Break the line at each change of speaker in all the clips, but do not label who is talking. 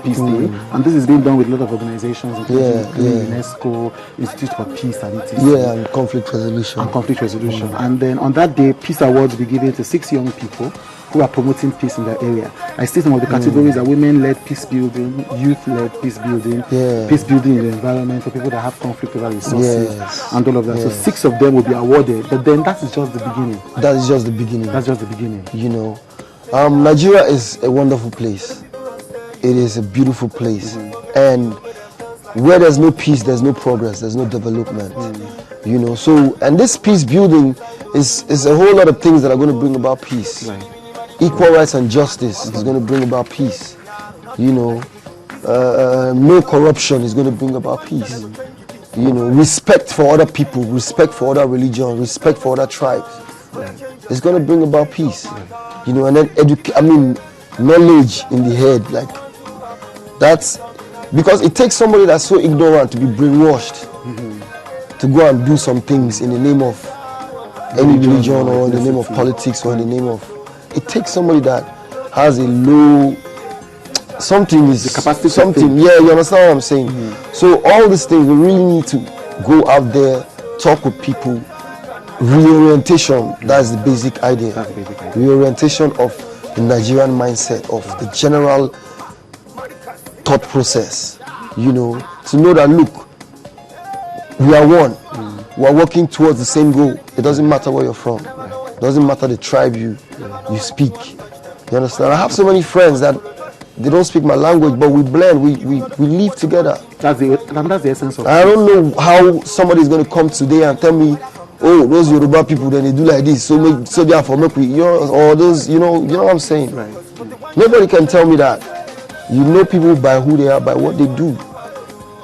Peace Day, and this is being done with a lot of organizations, including UNESCO, Institute for Peace, and etc.
And conflict resolution.
And then on that day, peace awards will be given to 6 young people who are promoting peace in their area. I see some of the categories are women-led peace building, youth-led peace building, peace building in the environment for people that have conflict over resources, and all of that. So 6 of them will be awarded, but then that is just the beginning.
That's just the beginning.
That's just the beginning.
You know, Nigeria is a wonderful place. It is a beautiful place, and where there's no peace, there's no progress, there's no development. You know, so, and this peace building is a whole lot of things that are going to bring about peace. Equal rights and justice is going to bring about peace. You know, no corruption is going to bring about peace. You know, respect for other people, respect for other religions, respect for other tribes. It's going to bring about peace. You know, and then knowledge in the head, like that's because it takes somebody that's so ignorant to be brainwashed to go and do some things in the name of any religion or in the name of politics or in the name of. It takes somebody that has a low something is the capacity something. Yeah, you understand what I'm saying? So all these things we really need to go out there, talk with people. Reorientation, that's the basic idea. Reorientation of the Nigerian mindset, of the general thought process. You know, to know that look, we are one. We are working towards the same goal. It doesn't matter where you're from. It doesn't matter the tribe you speak. You understand? I have so many friends that they don't speak my language, but we blend. We live together. That's the essence of it. I don't know how somebody is going to come today and tell me, oh, those Yoruba people, then they do like this. So therefore, make we, or those, you know what I'm saying? Right. Nobody can tell me that. You know people by who they are, by what they do.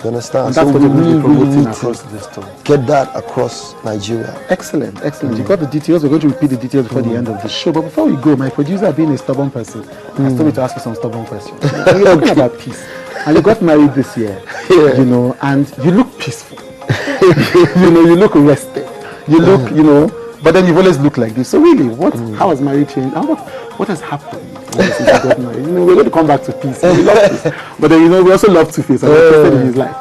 You understand?
And that's what we really need to
get that across Nigeria.
Excellent. You got the details. We're going to repeat the details before the end of the show. But before we go, my producer, being a stubborn person, has told me to ask you some stubborn questions. You're talking about peace, and you got married this year. You know, and you look peaceful. You know, you look rested. You look, but then you've always looked like this. So really, how has marriage changed? What has happened since you got married? You know, we're going to come back to peace. We love peace. But then, we also love Two-Face and we're interested in his life.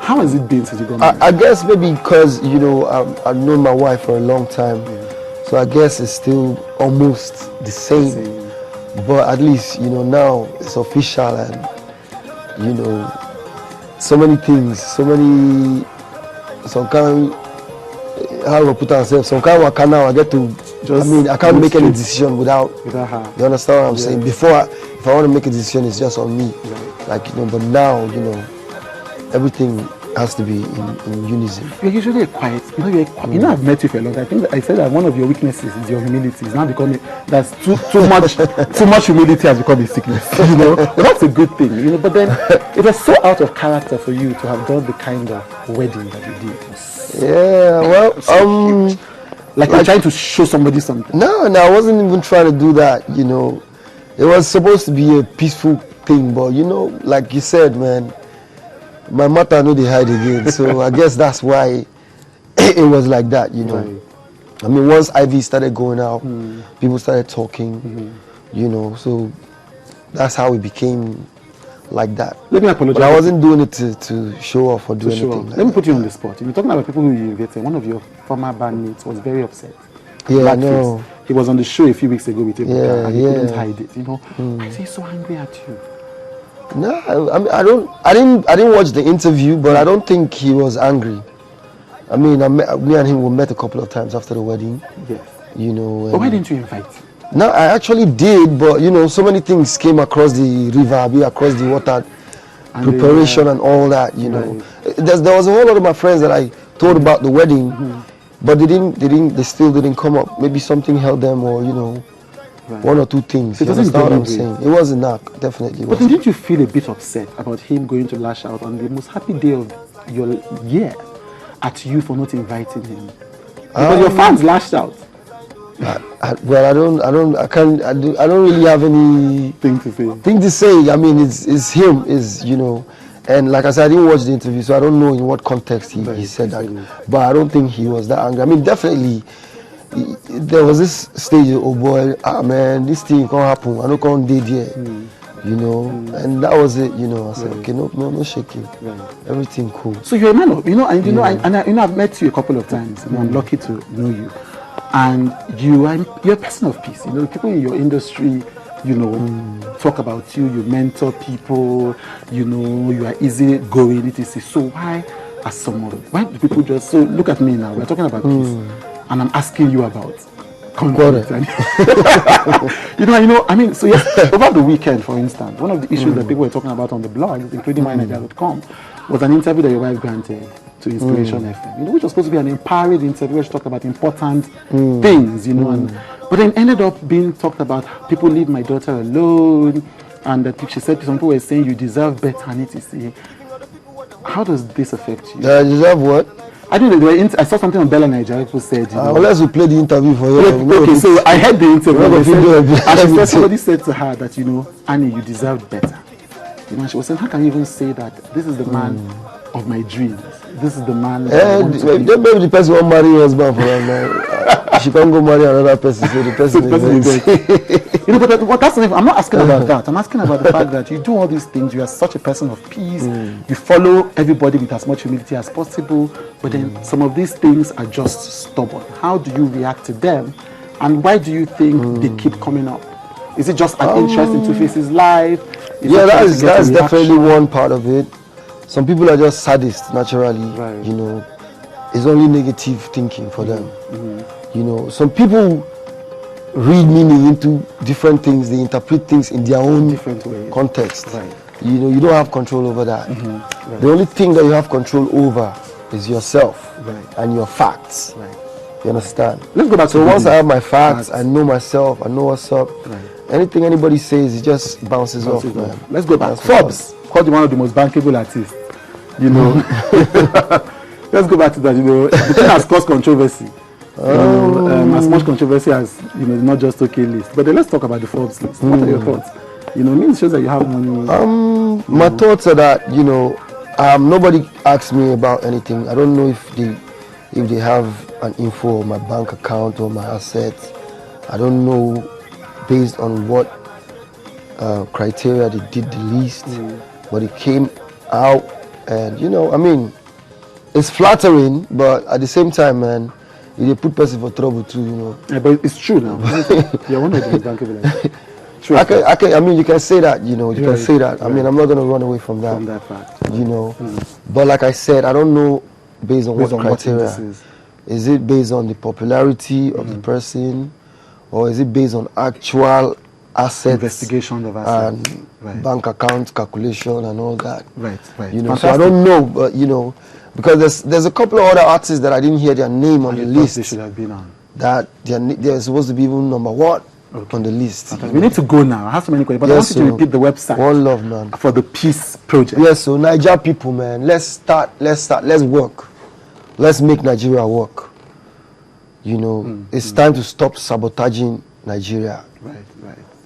How has it been since you got married?
I guess maybe because, I've known my wife for a long time. So I guess it's still almost the same. But at least, now it's official and, so many things, some kind, how I put ourselves, some kind of now I get to, I can't make any decision without her. You understand what I'm saying? Before, if I want to make a decision, it's just on me. Right. But now, everything has to be in unison. You're usually a quiet, I've met you for a long time. I think I said that one of your weaknesses is your humility. It's now becoming, that's too much humility has become a sickness, But that's a good thing, But then it was so out of character for you to have done the kind of wedding that you did. Yeah, well,
like you're trying to show somebody something.
No, I wasn't even trying to do that, It was supposed to be a peaceful thing, but like you said, man, my mother know they hide again, so I guess that's why it was like that, Right. I mean, once Ivy started going out, people started talking, so that's how it became like that. Let me apologize. But I wasn't doing it to show off or do anything.
Let me put you on the spot. You're talking about people who you invited. One of your former bandmates was very upset.
Yeah, I know.
He was on the show a few weeks ago with you, and he couldn't hide it. I say he's so angry at you.
No, I didn't watch the interview, but I don't think he was angry. I mean, me and him we met a couple of times after the wedding.
Yes. But why didn't you invite?
No, I actually did, but so many things came across the river, across the water, and preparation and all that. Right. There was a whole lot of my friends that I told about the wedding, but they still didn't come up. Maybe something held them, or right. One or two things.
It doesn't
what I'm saying. It wasn't that, definitely.
But didn't you feel a bit upset about him going to lash out on the most happy day of your year at you for not inviting him? Because your fans lashed out.
I don't really have anything to say. I mean, it's him, and like I said, I didn't watch the interview, so I don't know in what context he said that. But I don't think he was that angry. I mean, definitely, there was this stage, oh boy, man, this thing can't happen. I don't come date here. you know, and that was it, you know. I said, okay, no shaking, everything cool.
So you're a man of, you know, and you know, I've met you a couple of times. You know, I'm lucky to know you, and you're a person of peace. You know, people in your industry, you know, talk about you. You mentor people. You know, you are easy going. Etc. So why do people just look at me now? We're talking about peace, and I'm asking you about conflict. you know. I mean, so yes, over the weekend, for instance, one of the issues that people were talking about on the blog, including RnMinds.com, was an interview that your wife granted to Inspiration FM. You know, which was supposed to be an empowering interview where she talked about important things. You know, but then ended up being talked about people leave my daughter alone, and that she said some people were saying you deserve better. I need to see. How does this affect you?
Deserve what?
I don't know. I saw something on Bella Nigeria. People said, you know,
unless we play the interview for you.
Okay, so I heard the interview. Somebody said to her that, you know, Annie, you deserved better. You know, she was saying, how can you even say that? This is the man of my dreams. This is the man.
Maybe the person won't marry her husband for her now. She can't go marry another person. So the person is
you know, but that's not, I'm not asking about that. I'm asking about the fact that you do all these things. You are such a person of peace. You follow everybody with as much humility as possible. But then some of these things are just stubborn. How do you react to them? And why do you think they keep coming up? Is it just an interest in Two-Face's life?
That's definitely one part of it. Some people are just sadists naturally. You know, it's only negative thinking for them. You know, some people read meaning into different things. They interpret things in their own
different ways.
Context. You know, you don't have control over that. The only thing that you have control over is yourself and your facts. You understand?
Let's go back.
So once I have my facts, I know myself, I know what's up. Anything anybody says, it just bounces off, man.
Let's go back. Forbes called you one of the most bankable artists. You know, let's go back to that. You know, the thing has caused controversy. As much controversy as, you know, not just OK list. But then let's talk about the Forbes list. What are your thoughts? You know, it means shows that you have money.
My thoughts are that, you know, nobody asks me about anything. I don't know if they have an info on my bank account or my assets. I don't know based on what criteria they did the list, but it came out, and you know, I mean, it's flattering, but at the same time, man, they put person for trouble too, you know.
Yeah, but it's true now. You're one of the most bankable. True.
I mean, you can say that, you know, you can say that. I mean, I'm not going to run away from that.
From that fact.
You know. But like I said, I don't know based on what criteria. Is it based on the popularity of the person, or is it based on actual assets,
investigation of assets,
and bank account calculation and all that?
Right.
You know, so I don't know, but you know, because there's a couple of other artists that I didn't hear their name on the list.
They should have been on.
That they're supposed to be even number one on the list.
Okay. We need to go now. I have so many questions, but I want you to repeat the website.
One Love, man.
For the Peace Project.
Yes, so Niger people, man, let's work. Let's make Nigeria work. You know, it's time to stop sabotaging Nigeria.
Right.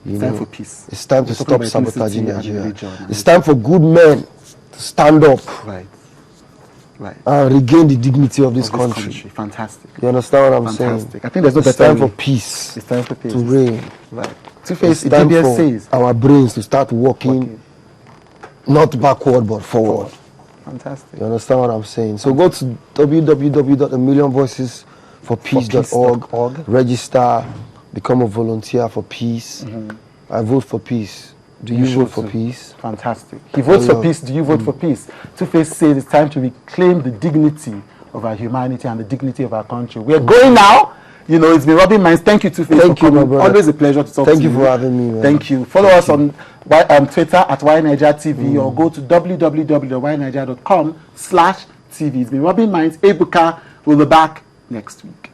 It's time for peace.
It's time to stop sabotaging Nigeria. It's time for good men to stand up.
Right.
And regain the dignity of this country.
Fantastic.
You understand what I'm saying?
I think there's no better.
It's time for peace.
It's time for peace.
To reign.
Right. Two-Face,
it's time for our brains to start working, not backward but forward.
Fantastic.
You understand what I'm saying? So go to www.amillionvoicesforpeace.org, register, become a volunteer for peace. I vote for peace. Do you vote for peace?
Fantastic. He votes for peace. Do you vote for peace? Two-Face says it's time to reclaim the dignity of our humanity and the dignity of our country. We're going now. You know, it's been rubbing minds. Thank you, Two-Face.
Thank you, my brother.
Always a pleasure to talk to you.
Thank you for having me, man.
Thank you. Follow us on Twitter at YNigerTV or go to www.yniger.com/TV. It's been rubbing minds. Ebuka will be back next week.